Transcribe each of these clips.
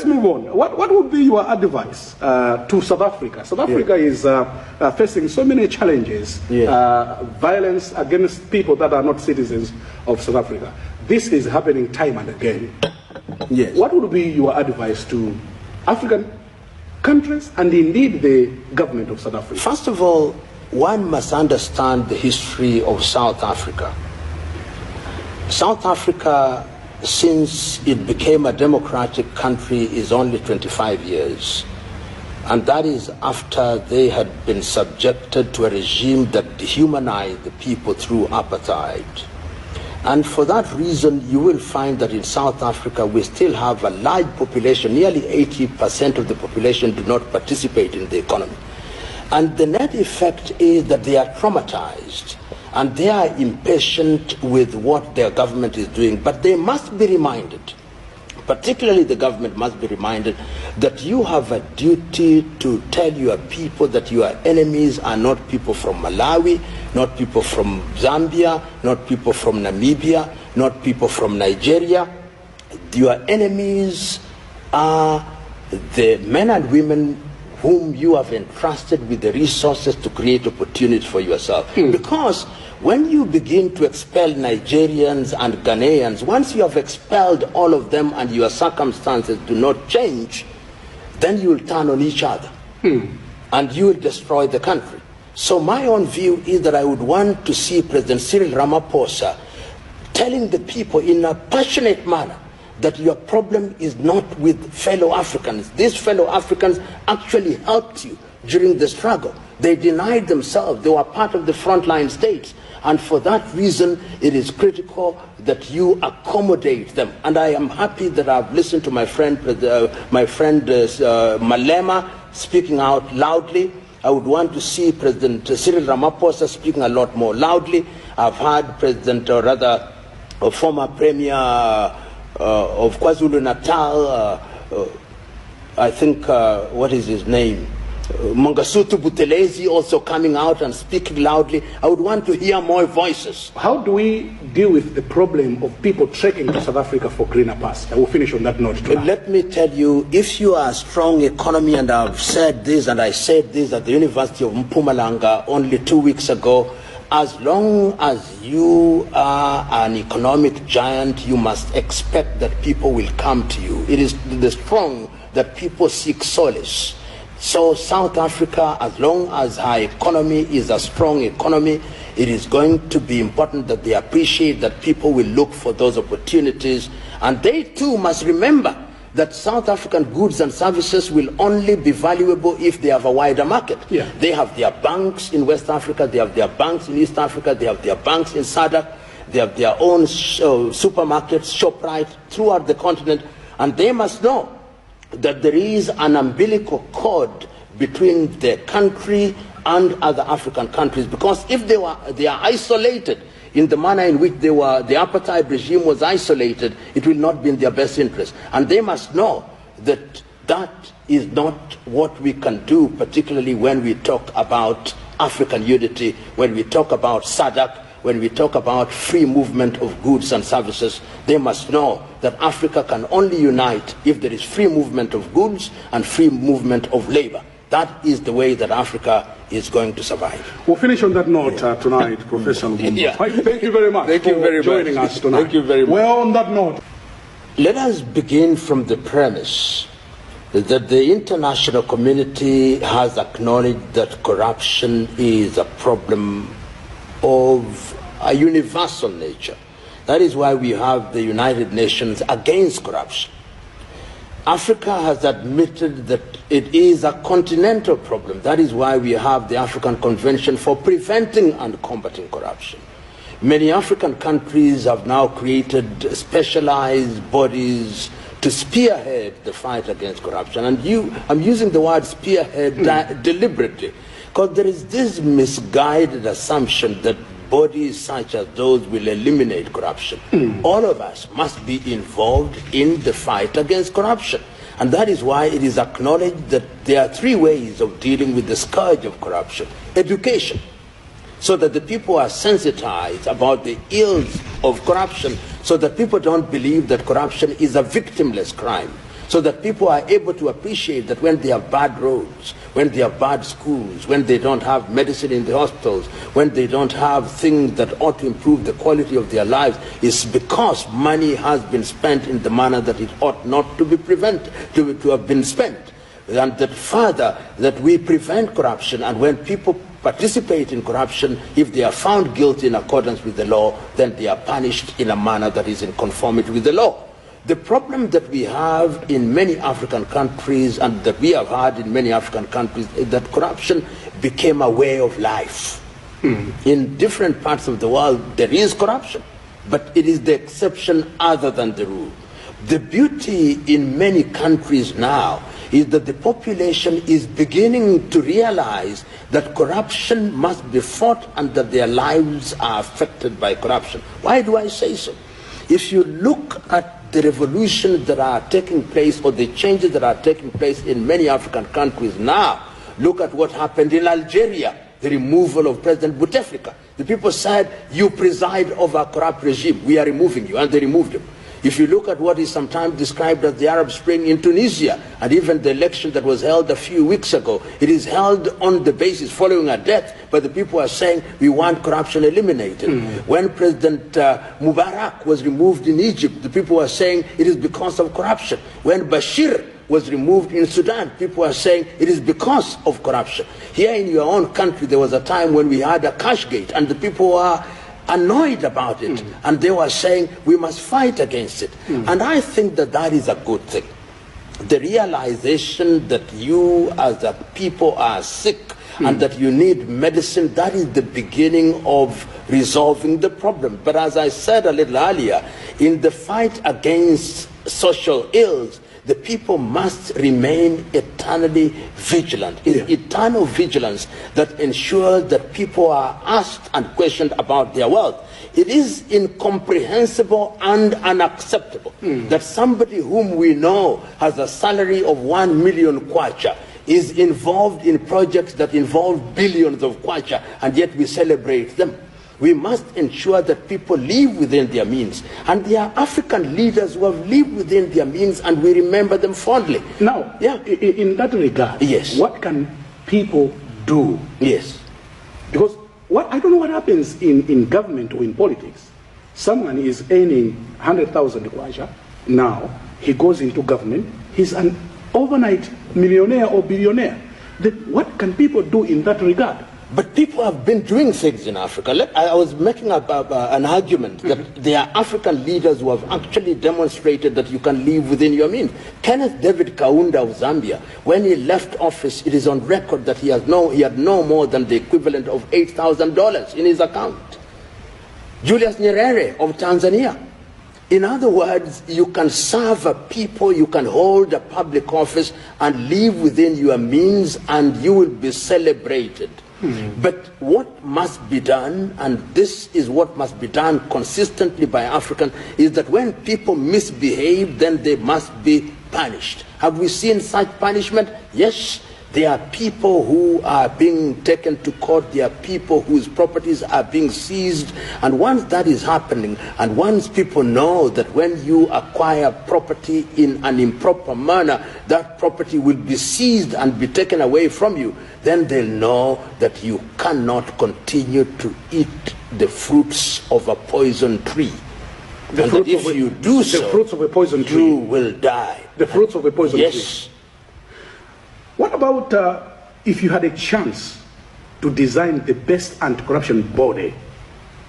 Let's move on. What would be your advice to South Africa? South Africa is facing so many challenges, violence against people that are not citizens of South Africa. This is happening time and again. Yes. What would be your advice to African countries and indeed the government of South Africa? First of all, one must understand the history of South Africa. South Africa, since it became a democratic country, is only 25 years. And that is after they had been subjected to a regime that dehumanized the people through apartheid. And for that reason, you will find that in South Africa, we still have a large population. Nearly 80% of the population do not participate in the economy. And the net effect is that they are traumatized and they are impatient with what their government is doing. But they must be reminded, particularly the government must be reminded, that you have a duty to tell your people that your enemies are not people from Malawi, not people from Zambia, not people from Namibia, not people from Nigeria. Your enemies are the men and women whom you have entrusted with the resources to create opportunities for yourself. Because when you begin to expel Nigerians and Ghanaians, once you have expelled all of them and your circumstances do not change, then you will turn on each other and you will destroy the country. So my own view is that I would want to see President Cyril Ramaphosa telling the people in a passionate manner that your problem is not with fellow Africans. These fellow Africans actually helped you during the struggle. They denied themselves. They were part of the frontline states. And for that reason, it is critical that you accommodate them. And I am happy that I've listened to my friend Malema speaking out loudly. I would want to see President Cyril Ramaphosa speaking a lot more loudly. I've heard President, or rather, a former Premier of KwaZulu-Natal, I think, what is his name? Mangasutu Buthelezi also coming out and speaking loudly. I would want to hear more voices. How do we deal with the problem of people trekking to South Africa for greener pastures? I will finish on that note tonight. Let me tell you, if you are a strong economy, and I've said this, and I said this at the University of Mpumalanga only 2 weeks ago, as long as you are an economic giant, you must expect that people will come to you. It is the strong that people seek solace. So South Africa, as long as her economy is a strong economy, it is going to be important that they appreciate that people will look for those opportunities. And they too must remember that South African goods and services will only be valuable if they have a wider market. They have their banks in West Africa, they have their banks in East Africa, they have their banks in SADC, they have their own supermarkets, ShopRite, throughout the continent. And they must know that there is an umbilical cord between the country and other African countries, because if they are isolated in the manner in which the apartheid regime was isolated, it will not be in their best interest. And they must know that that is not what we can do, particularly when we talk about African unity, when we talk about SADC, when we talk about free movement of goods and services. They must know that Africa can only unite if there is free movement of goods and free movement of labor. That is the way that Africa is going to survive. We'll finish on that note tonight, Professor Lumuba. Thank you very much for joining us tonight. Thank you very much. Well, on that note, let us begin from the premise that the international community has acknowledged that corruption is a problem of a universal nature. That is why we have the United Nations against corruption. Africa has admitted that it is a continental problem. That is why we have the African Convention for Preventing and Combating Corruption. Many African countries have now created specialized bodies to spearhead the fight against corruption. And I'm using the word spearhead deliberately, because there is this misguided assumption that bodies such as those will eliminate corruption. All of us must be involved in the fight against corruption. And that is why it is acknowledged that there are 3 ways of dealing with the scourge of corruption. Education, so that the people are sensitized about the ills of corruption, so that people don't believe that corruption is a victimless crime, so that people are able to appreciate that when they have bad roads, when they have bad schools, when they don't have medicine in the hospitals, when they don't have things that ought to improve the quality of their lives, it's because money has been spent in the manner that it ought not to be to have been spent. And that further, that we prevent corruption, and when people participate in corruption, if they are found guilty in accordance with the law, then they are punished in a manner that is in conformity with the law. The problem that we have in many African countries, and that we have had in many African countries, is that corruption became a way of life. In different parts of the world, there is corruption, but it is the exception other than the rule. The beauty in many countries now is that the population is beginning to realize that corruption must be fought and that their lives are affected by corruption. Why do I say so? If you look at the revolutions that are taking place, or the changes that are taking place in many African countries now, look at what happened in Algeria, the removal of President Bouteflika. The people said, you preside over a corrupt regime, we are removing you, and they removed him. If you look at what is sometimes described as the Arab Spring in Tunisia, and even the election that was held a few weeks ago, it is held on the basis following a death, but the people are saying we want corruption eliminated. When President Mubarak was removed in Egypt, the people are saying it is because of corruption. When Bashir was removed in Sudan, people are saying it is because of corruption. Here in your own country, there was a time when we had a cash gate, and the people were annoyed about it, and they were saying we must fight against it. And I think that that is a good thing. The realization that you as a people are sick and that you need medicine, that is the beginning of resolving the problem. But as I said a little earlier, in the fight against social ills, the people must remain eternally vigilant. It's eternal vigilance that ensures that people are asked and questioned about their wealth. It is incomprehensible and unacceptable that somebody whom we know has a salary of 1 million kwacha is involved in projects that involve billions of kwacha, and yet we celebrate them. We must ensure that people live within their means. And there are African leaders who have lived within their means, and we remember them fondly. Now, in that regard, what can people do? Because I don't know what happens in government or in politics. Someone is earning 100,000 kwacha. Now, he goes into government. He's an overnight millionaire or billionaire. What can people do in that regard? But people have been doing things in Africa. I was making an argument that there are African leaders who have actually demonstrated that you can live within your means. Kenneth David Kaunda of Zambia, when he left office, it is on record that he had no more than the equivalent of $8,000 in his account. Julius Nyerere of Tanzania. In other words, you can serve a people, you can hold a public office and live within your means, and you will be celebrated. But what must be done, and this is what must be done consistently by Africans, is that when people misbehave, then they must be punished. Have we seen such punishment? Yes. There are people who are being taken to court. There are people whose properties are being seized. And once that is happening, and once people know that when you acquire property in an improper manner, that property will be seized and be taken away from you, then they'll know that you cannot continue to eat the fruits of a poison tree. And that if you do so, the fruits of a poison tree, you will die. The fruits of a poison tree. Yes. What about if you had a chance to design the best anti-corruption body?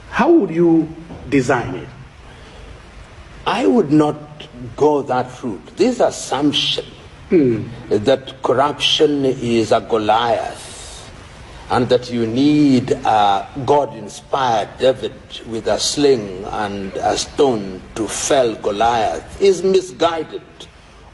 How would you design it? I would not go that route. This assumption that corruption is a Goliath and that you need a God-inspired David with a sling and a stone to fell Goliath is misguided.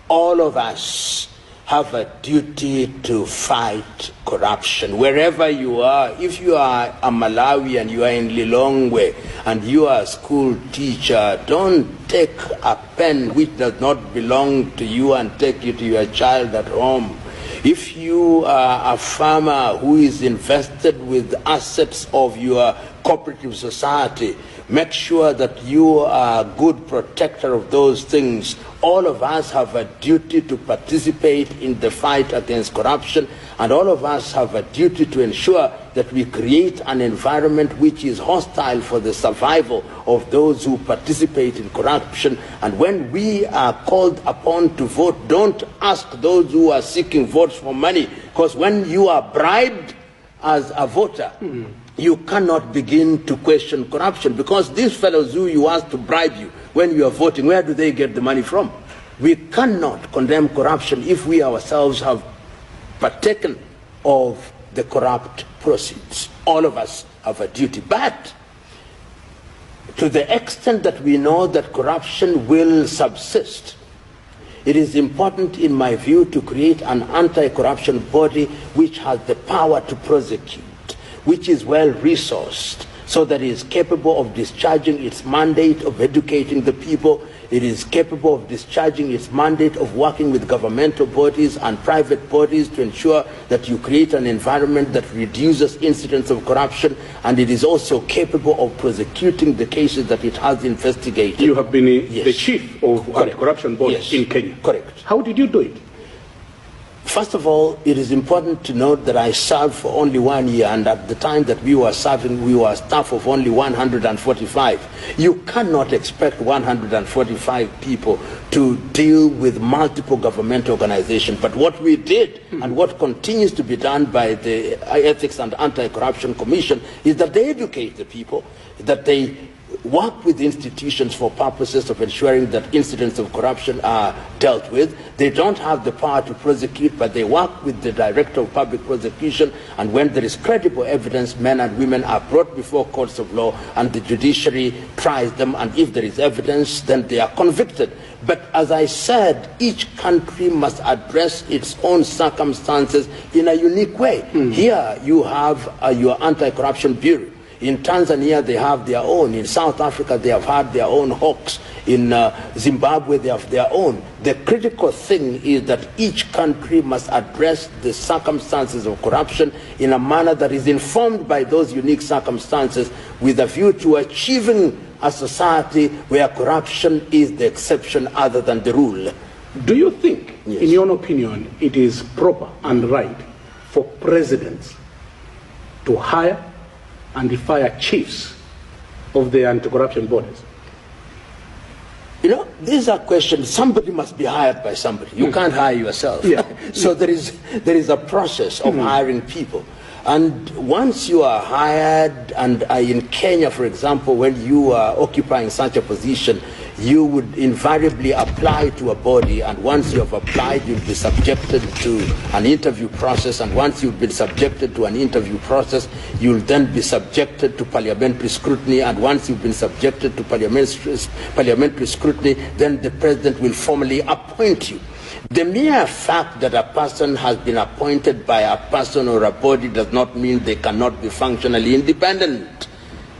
All of us have a duty to fight corruption. Wherever you are, if you are a Malawian, you are in Lilongwe, and you are a school teacher, don't take a pen which does not belong to you and take it to your child at home. If you are a farmer who is invested with assets of your cooperative society, Make sure that you are a good protector of those things. All of us have a duty to participate in the fight against corruption, and all of us have a duty to ensure that we create an environment which is hostile for the survival of those who participate in corruption. And when we are called upon to vote, don't ask those who are seeking votes for money, because when you are bribed as a voter, you cannot begin to question corruption, because these fellows who you ask to bribe you when you are voting, where do they get the money from? We cannot condemn corruption if we ourselves have partaken of the corrupt proceeds. All of us have a duty. But to the extent that we know that corruption will subsist, it is important, in my view, to create an anti-corruption body which has the power to prosecute, which is well-resourced, so that it is capable of discharging its mandate of educating the people. It is capable of discharging its mandate of working with governmental bodies and private bodies to ensure that you create an environment that reduces incidents of corruption, and it is also capable of prosecuting the cases that it has investigated. You have been the chief of anti-corruption board in Kenya. Correct. How did you do it? First of all, it is important to note that I served for only 1 year, and at the time that we were serving, we were a staff of only 145. You cannot expect 145 people to deal with multiple government organizations. But what we did, and what continues to be done by the Ethics and Anti-Corruption Commission, is that they educate the people, that they work with institutions for purposes of ensuring that incidents of corruption are dealt with. They don't have the power to prosecute, but they work with the Director of Public Prosecution, and when there is credible evidence, men and women are brought before courts of law, and the judiciary tries them, and if there is evidence, then they are convicted. But as I said, each country must address its own circumstances in a unique way. Here you have your Anti-Corruption Bureau. In Tanzania, they have their own. In South Africa, they have had their own hawks. In Zimbabwe, they have their own. The critical thing is that each country must address the circumstances of corruption in a manner that is informed by those unique circumstances, with a view to achieving a society where corruption is the exception other than the rule. Do you think, in your opinion, it is proper and right for presidents to hire and fire chiefs of the anti-corruption bodies? You know, these are questions. Somebody must be hired by somebody. You can't hire yourself. So there is a process of hiring people. And once you are hired, and in Kenya, for example, when you are occupying such a position, you would invariably apply to a body, and once you have applied, you'll be subjected to an interview process, and once you've been subjected to an interview process, you'll then be subjected to parliamentary scrutiny, and once you've been subjected to parliamentary scrutiny, then the president will formally appoint you. The mere fact that a person has been appointed by a person or a body does not mean they cannot be functionally independent.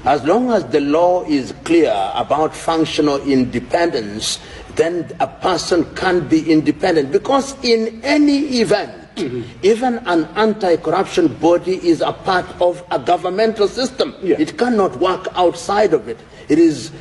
As long as the law is clear about functional independence, then a person can be independent. Because in any event, even an anti-corruption body is a part of a governmental system. It cannot work outside of it. It is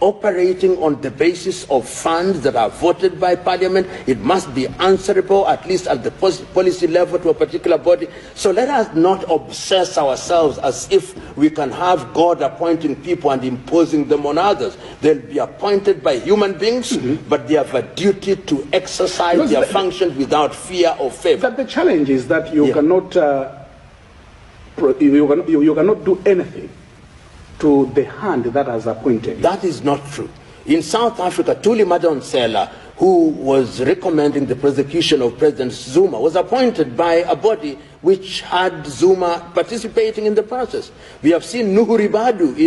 operating on the basis of funds that are voted by Parliament. It must be answerable, at least at the policy level, to a particular body. So let us not obsess ourselves as if we can have God appointing people and imposing them on others. They'll be appointed by human beings, but they have a duty to exercise their functions without fear or favor. But the challenge is that you cannot you cannot do anything to the hand that has appointed. That is not true. In South Africa, Thuli Madonsela, who was recommending the prosecution of President Zuma, was appointed by a body which had Zuma participating in the process. We have seen Nuhu Ribadu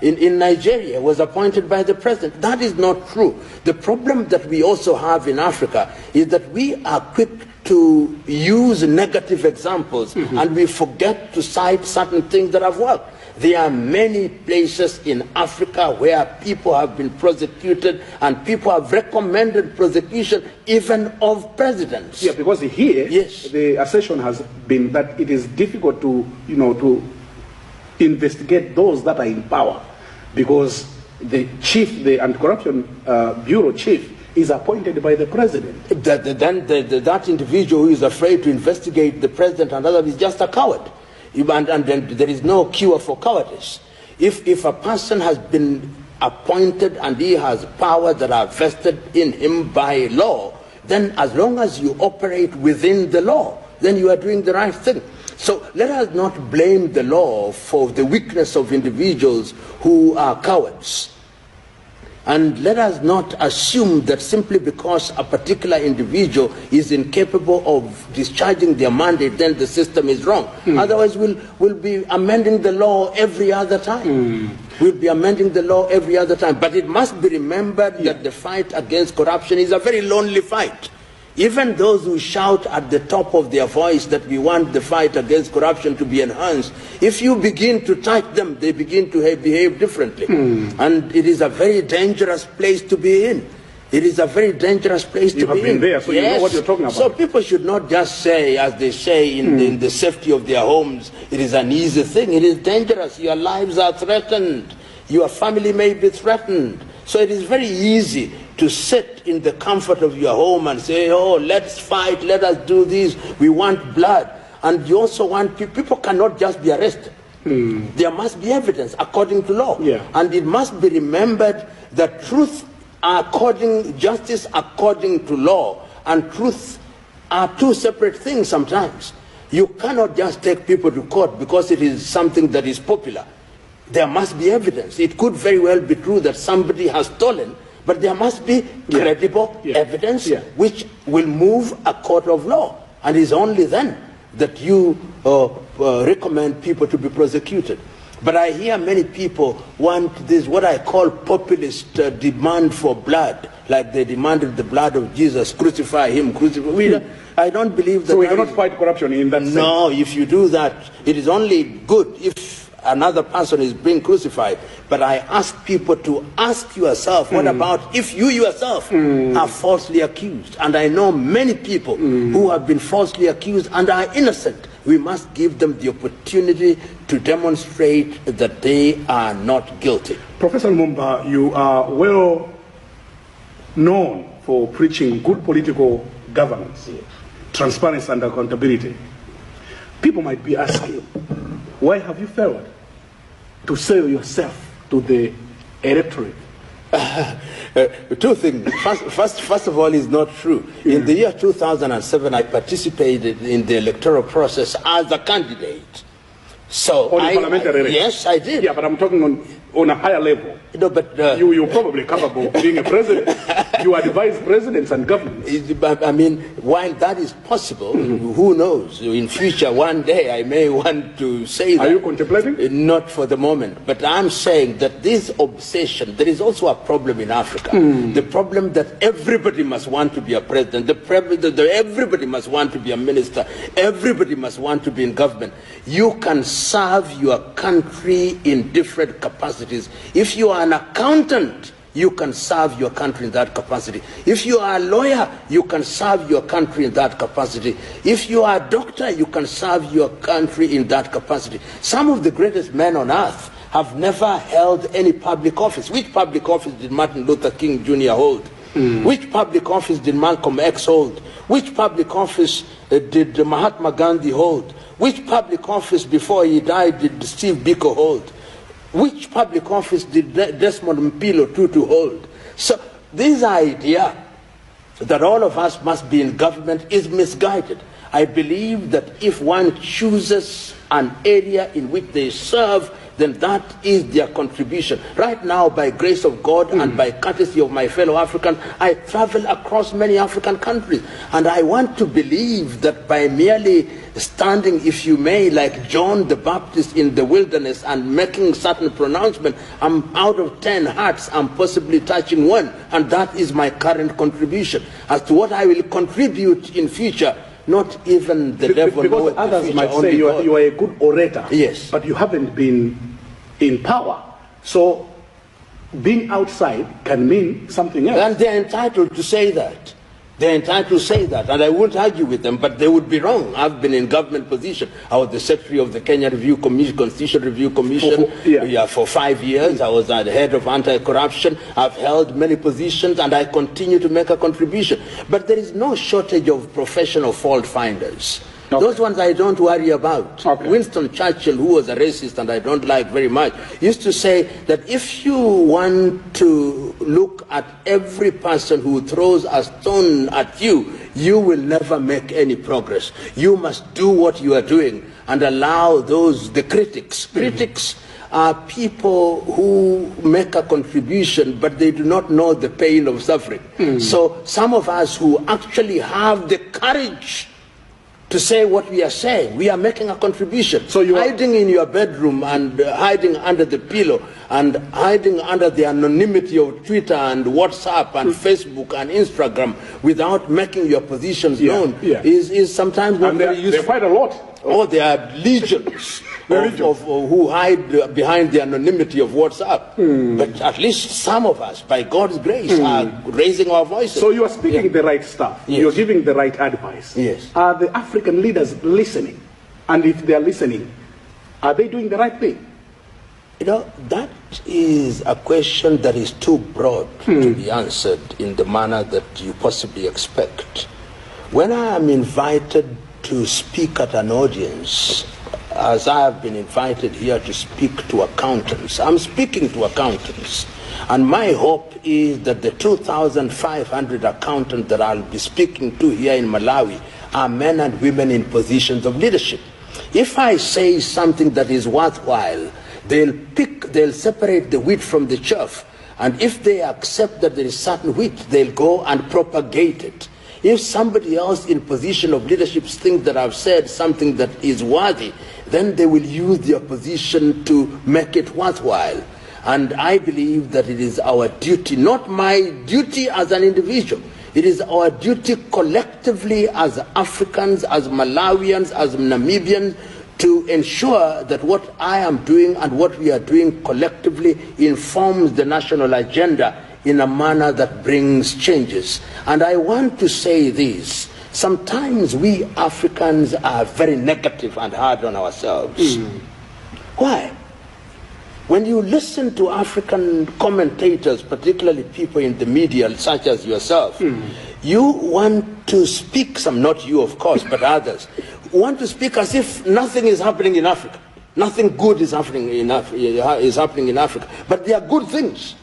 in Nigeria was appointed by the president. That is not true. The problem that we also have in Africa is that we are quick to use negative examples, and we forget to cite certain things that have worked. There are many places in Africa where people have been prosecuted, and people have recommended prosecution even of presidents. Yeah, because here, the assertion has been that it is difficult to, to investigate those that are in power. because the chief, the anti-corruption bureau chief, is appointed by the president. Then that individual who is afraid to investigate the president and others is just a coward. And then there is no cure for cowardice. If a person has been appointed and he has powers that are vested in him by law, then as long as you operate within the law, then you are doing the right thing. So let us not blame the law for the weakness of individuals who are cowards. And let us not assume that simply because a particular individual is incapable of discharging their mandate, then the system is wrong. Otherwise, we'll be amending the law every other time. We'll be amending the law every other time. But it must be remembered that the fight against corruption is a very lonely fight. Even those who shout at the top of their voice that we want the fight against corruption to be enhanced, if you begin to touch them, they begin to behave differently. And it is a very dangerous place to be in. It is a very dangerous place to be in. You have been there, so you know what you're talking about. So people should not just say, as they say in the safety of their homes, it is an easy thing. It is dangerous. Your lives are threatened. Your family may be threatened. So it is very easy to sit in the comfort of your home and say, oh, let's fight, let us do this, we want blood. And you also want, people cannot just be arrested. There must be evidence according to law. And it must be remembered that justice according to law and truth are two separate things sometimes. You cannot just take people to court because it is something that is popular. There must be evidence. It could very well be true that somebody has stolen, but there must be credible evidence which will move a court of law. And it's only then that you recommend people to be prosecuted. But I hear many people want this, what I call populist demand for blood, like they demanded the blood of Jesus, crucify him, crucify. I don't believe that. So we cannot fight corruption in that sense? No, if you do that, it is only good if another person is being crucified. But I ask people to ask yourself, what about if you yourself are falsely accused? And I know many people who have been falsely accused and are innocent. We must give them the opportunity to demonstrate that they are not guilty. Professor Lumuba, you are well known for preaching good political governance, transparency and accountability. People might be asking, why have you failed to sell yourself to the electorate? Two things. First of all, it's not true. In the year 2007, I participated in the electoral process as a candidate. So parliamentary? Yes, I did. Yeah, but I'm talking on a higher level. No, but you're probably capable of being a president. You advise presidents and governments. I mean, while that is possible, who knows? In future, one day, I may want to say that. Are you contemplating? Not for the moment. But I'm saying that this obsession, there is also a problem in Africa. The problem that everybody must want to be a president, the problem that everybody must want to be a minister, everybody must want to be in government. You can serve your country in different capacities. If you are an accountant, you can serve your country in that capacity. If you are a lawyer, you can serve your country in that capacity. If you are a doctor, you can serve your country in that capacity. Some of the greatest men on earth have never held any public office. Which public office did Martin Luther King Jr. hold? Which public office did Malcolm X hold? Which public office did Mahatma Gandhi hold? Which public office before he died did Steve Biko hold? Which public office did Desmond Mpilo Tutu hold? So this idea that all of us must be in government is misguided. I believe that if one chooses an area in which they serve, then that is their contribution. Right now, by grace of God and by courtesy of my fellow Africans, I travel across many African countries. And I want to believe that by merely standing, if you may, like John the Baptist in the wilderness and making certain pronouncement, I'm out of 10 hearts, I'm possibly touching one. And that is my current contribution. As to what I will contribute in future, not even the devil knows. Because others might say you are a good orator, yes, but you haven't been in power. So being outside can mean something else. And they're entitled to say that. They're entitled to say that, and I won't argue with them, but they would be wrong. I've been in government position. I was the secretary of the Kenya Review Commission, Constitution Review Commission for 5 years. I was the head of anti-corruption. I've held many positions, and I continue to make a contribution. But there is no shortage of professional fault finders. Okay. Those ones I don't worry about. Okay. Winston Churchill, who was a racist and I don't like very much, used to say that if you want to look at every person who throws a stone at you, you will never make any progress. You must do what you are doing and allow the critics. Critics are people who make a contribution, but they do not know the pain of suffering. So some of us who actually have the courage to say what we are saying, we are making a contribution. So you are hiding in your bedroom and hiding under the pillow and hiding under the anonymity of Twitter and WhatsApp and Facebook and Instagram without making your positions known is sometimes not very useful. There are quite a lot. Oh, there are legions of who hide behind the anonymity of WhatsApp. But at least some of us, by God's grace, are raising our voices. So you are speaking the right stuff. Yes. You're giving the right advice. Yes. Are the African leaders listening? And if they're listening, are they doing the right thing? You know, that is a question that is too broad to be answered in the manner that you possibly expect. When I am invited to speak at an audience, as I have been invited here to speak to accountants, I'm speaking to accountants. And my hope is that the 2,500 accountants that I'll be speaking to here in Malawi are men and women in positions of leadership. If I say something that is worthwhile, they'll separate the wheat from the chaff. And if they accept that there is certain wheat, they'll go and propagate it. If somebody else in position of leadership thinks that I've said something that is worthy, then they will use their position to make it worthwhile. And I believe that it is our duty, not my duty as an individual, it is our duty collectively as Africans, as Malawians, as Namibians, to ensure that what I am doing and what we are doing collectively informs the national agenda in a manner that brings changes. And I want to say this. Sometimes we Africans are very negative and hard on ourselves. Why? When you listen to African commentators, particularly people in the media such as yourself, you want to speak, not you of course, but others, want to speak as if nothing is happening in Africa. Nothing good is happening in Africa. But there are good things.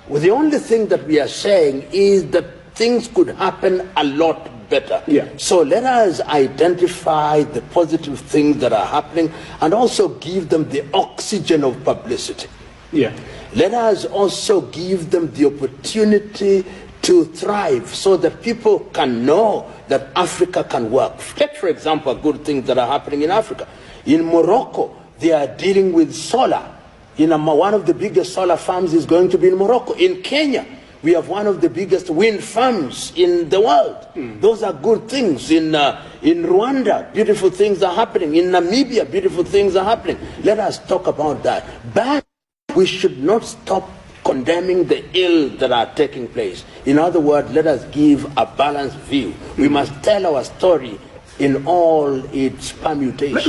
Well, the only thing that we are saying is that things could happen a lot better. So let us identify the positive things that are happening and also give them the oxygen of publicity. Let us also give them the opportunity to thrive so that people can know that Africa can work. Take, for example, good things that are happening in Africa. In Morocco, they are dealing with solar. One of the biggest solar farms is going to be in Morocco. In Kenya, we have one of the biggest wind farms in the world. Those are good things. In Rwanda, beautiful things are happening. In Namibia, beautiful things are happening. Let us talk about that. But we should not stop condemning the ill that are taking place. In other words, let us give a balanced view. We must tell our story in all its permutations.